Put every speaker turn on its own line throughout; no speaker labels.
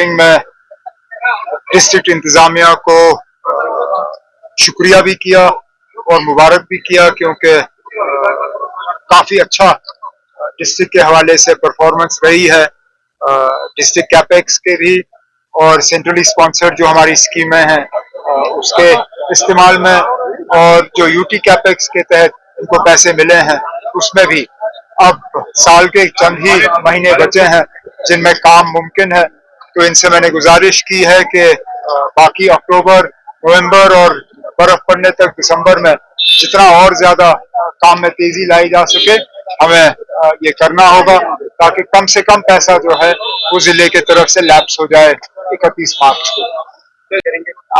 मैं डिस्ट्रिक्ट इंतजामिया को शुक्रिया भी किया और मुबारक भी किया, क्योंकि काफी अच्छा डिस्ट्रिक्ट के हवाले से परफॉर्मेंस रही है। डिस्ट्रिक्ट कैपेक्स के भी और सेंट्रली स्पॉन्सर्ड जो हमारी स्कीमें हैं उसके इस्तेमाल में, और जो यूटी कैपेक्स के तहत उनको पैसे मिले हैं उसमें भी अब साल के चंद ही महीने बचे हैं जिनमें काम मुमकिन है। तो इनसे मैंने गुजारिश की है कि बाकी अक्टूबर, नवंबर और बर्फ पड़ने तक दिसंबर में जितना और ज्यादा काम में तेजी लाई जा सके हमें ये करना होगा, ताकि कम से कम पैसा जो है वो जिले की तरफ से लैप्स हो जाए 31 मार्च को।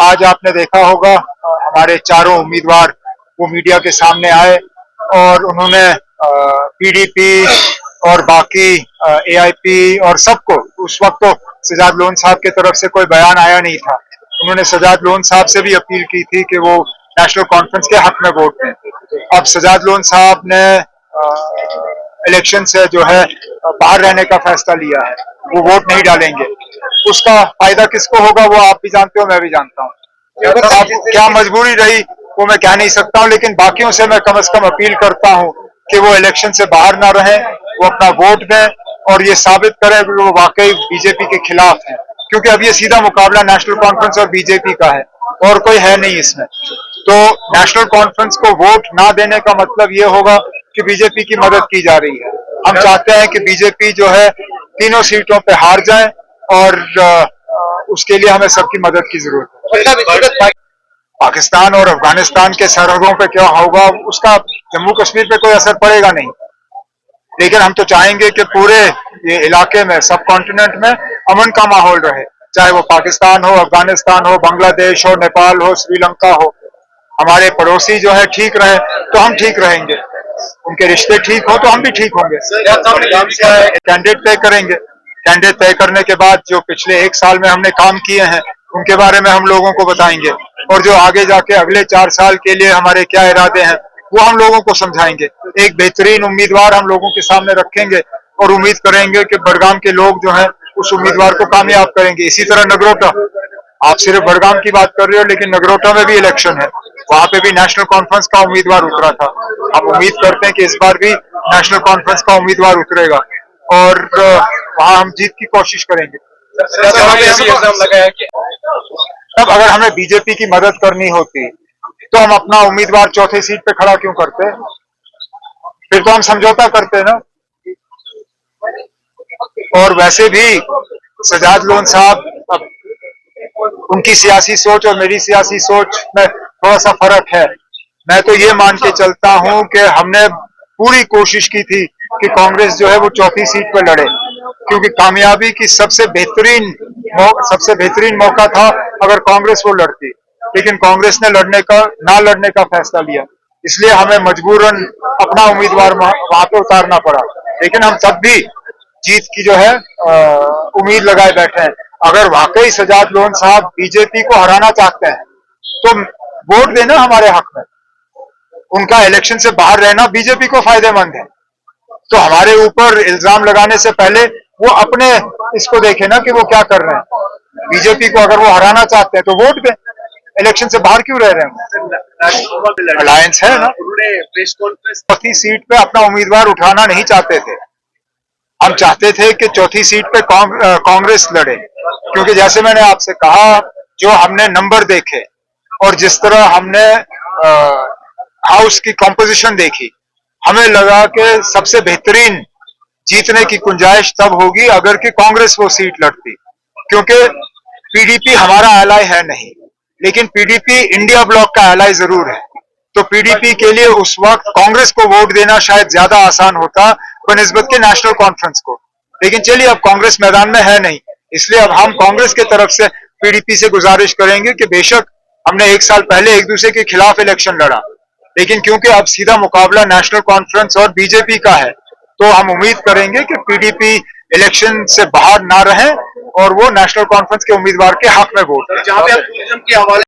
आज आपने देखा होगा हमारे चारों उम्मीदवार वो मीडिया के सामने आए और उन्होंने पीडीपी और बाकी एआईपी और सबको, उस वक्त तो सजाद लोन साहब की तरफ से कोई बयान आया नहीं था, उन्होंने सजाद लोन साहब से भी अपील की थी कि वो नेशनल कॉन्फ्रेंस के हक में वोट दें। अब सजाद लोन साहब ने इलेक्शन से जो है बाहर रहने का फैसला लिया है, वो वोट नहीं डालेंगे। उसका फायदा किसको होगा वो आप भी जानते हो, मैं भी जानता हूँ। अब क्या मजबूरी रही वो मैं कह नहीं सकता हूँ, लेकिन बाकियों से मैं कम से कम अपील करता हूँ कि वो इलेक्शन से बाहर ना रहें, वो अपना वोट दें और ये साबित करें कि वो वाकई बीजेपी के खिलाफ है, क्योंकि अब ये सीधा मुकाबला नेशनल कॉन्फ्रेंस और बीजेपी का है और कोई है नहीं इसमें। तो नेशनल कॉन्फ्रेंस को वोट ना देने का मतलब ये होगा कि बीजेपी की मदद की जा रही है। हम चाहते हैं कि बीजेपी जो है तीनों सीटों पे हार जाए और उसके लिए हमें सबकी मदद की जरूरत है। पाकिस्तान और अफगानिस्तान के सरहदों पे क्या होगा उसका जम्मू कश्मीर पे कोई असर पड़ेगा नहीं, लेकिन हम तो चाहेंगे कि पूरे ये इलाके में, सब कॉन्टिनेंट में अमन का माहौल रहे, चाहे वो पाकिस्तान हो, अफगानिस्तान हो, बांग्लादेश हो, नेपाल हो, श्रीलंका हो। हमारे पड़ोसी जो है ठीक रहे तो हम ठीक रहेंगे, उनके रिश्ते ठीक हो तो हम भी ठीक होंगे। कैंडिडेट तय करेंगे, कैंडिडेट तय करने के बाद जो पिछले 1 साल में हमने काम किए हैं उनके बारे में हम लोगों को बताएंगे, और जो आगे जाके अगले 4 साल के लिए हमारे क्या इरादे हैं वो हम लोगों को समझाएंगे। एक बेहतरीन उम्मीदवार हम लोगों के सामने रखेंगे और उम्मीद करेंगे कि बड़गाम के लोग जो है उस उम्मीदवार को कामयाब करेंगे। इसी तरह नगरोटा, आप सिर्फ बड़गाम की बात कर रहे हो लेकिन नगरोटा में भी इलेक्शन है, वहां पे भी नेशनल कॉन्फ्रेंस का उम्मीदवार उतरा था। हम उम्मीद करते हैं कि इस बार भी नेशनल कॉन्फ्रेंस का उम्मीदवार उतरेगा और वहां हम जीत की कोशिश करेंगे। तब अगर हमें बीजेपी की मदद करनी होती तो हम अपना उम्मीदवार चौथी सीट पे खड़ा क्यों करते? फिर तो हम समझौता करते ना। और वैसे भी सजाद लोन साहब, उनकी सियासी सोच और मेरी सियासी सोच में थोड़ा सा फर्क है। मैं तो ये मान के चलता हूं कि हमने पूरी कोशिश की थी कि कांग्रेस जो है वो चौथी सीट पर लड़े, क्योंकि कामयाबी की सबसे बेहतरीन मौका था अगर कांग्रेस वो लड़ती, लेकिन कांग्रेस ने ना लड़ने का फैसला लिया, इसलिए हमें मजबूरन अपना उम्मीदवार वहां पे उतारना पड़ा। लेकिन हम तब भी जीत की जो है उम्मीद लगाए बैठे हैं। अगर वाकई सजाद लोन साहब बीजेपी को हराना चाहते हैं तो वोट देना हमारे हक में, उनका इलेक्शन से बाहर रहना बीजेपी को फायदेमंद है। तो हमारे ऊपर इल्जाम लगाने से पहले वो अपने इसको देखे ना कि वो क्या कर रहे हैं। बीजेपी को अगर वो हराना चाहते हैं तो वोट दें, इलेक्शन से बाहर क्यों रह रहे हैं? अलायंस है ना। उन्होंने प्रेस कॉन्फ्रेंस चौथी सीट पे अपना उम्मीदवार उठाना नहीं चाहते थे, हम चाहते थे कि चौथी सीट पे कांग्रेस लड़े, क्योंकि जैसे मैंने आपसे कहा, जो हमने नंबर देखे और जिस तरह हमने हाउस की कॉम्पोजिशन देखी, हमें लगा कि सबसे बेहतरीन जीतने की गुंजाइश तब होगी अगर कि कांग्रेस वो सीट लड़ती, क्योंकि पीडीपी हमारा एलाय है नहीं, लेकिन पीडीपी इंडिया ब्लॉक का एलाय जरूर है। तो पीडीपी के लिए उस वक्त कांग्रेस को वोट देना शायद ज्यादा आसान होता बनिस्बत के नेशनल कॉन्फ्रेंस को, लेकिन चलिए अब कांग्रेस मैदान में है नहीं, इसलिए अब हम कांग्रेस की तरफ से पीडीपी से गुजारिश करेंगे कि बेशक हमने 1 साल पहले एक दूसरे के खिलाफ इलेक्शन लड़ा, लेकिन क्योंकि अब सीधा मुकाबला नेशनल कॉन्फ्रेंस और बीजेपी का है, तो हम उम्मीद करेंगे कि पीडीपी इलेक्शन से बाहर ना रहे और वो नेशनल कॉन्फ्रेंस के उम्मीदवार के हक में वोट। जहां पे आप टूरिज्म के हवाले